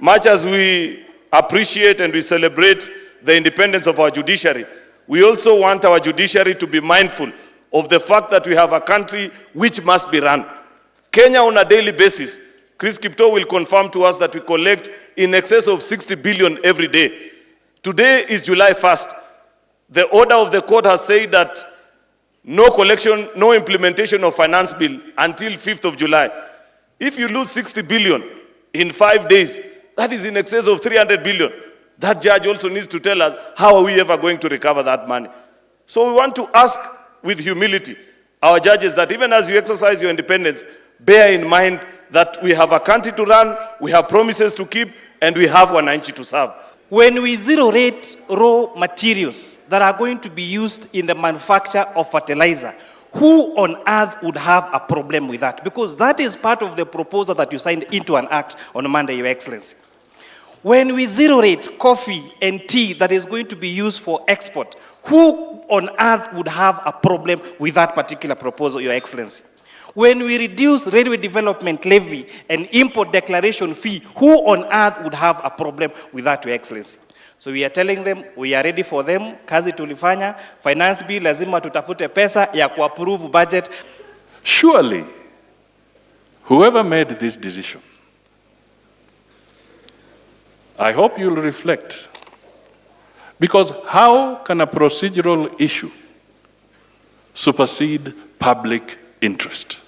much as we appreciate and we celebrate the independence of our judiciary, we also want our judiciary to be mindful of the fact that we have a country which must be run. Kenya on a daily basis, Chris Kipto will confirm to us that we collect in excess of 60 billion every day. Today is July 1st. The order of the court has said that no collection, no implementation of finance bill until 5th of July. If you lose 60 billion in 5 days, that is in excess of 300 billion. That judge also needs to tell us, how are we ever going to recover that money? So we want to ask with humility our judges that even as you exercise your independence, bear in mind that we have a country to run, we have promises to keep, and we have wananchi to serve. When we zero rate raw materials that are going to be used in the manufacture of fertilizer, who on earth would have a problem with that? Because that is part of the proposal that you signed into an act on Monday, Your Excellency. When we zero rate coffee and tea that is going to be used for export, who on earth would have a problem with that particular proposal, Your Excellency? When we reduce railway development levy and import declaration fee, who on earth would have a problem with that, Your Excellency? So we are telling them, we are ready for them, kazi tulifanya, finance bill lazima tutafute pesa ya kuapprove budget. Surely, whoever made this decision, I hope you'll reflect. Because how can a procedural issue supersede public interest?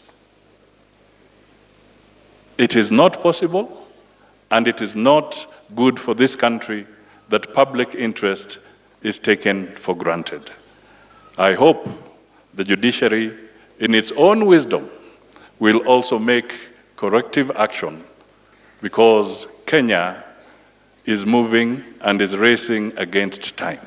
It is not possible, and it is not good for this country that public interest is taken for granted. I hope the judiciary, in its own wisdom, will also make corrective action, because Kenya is moving and is racing against time.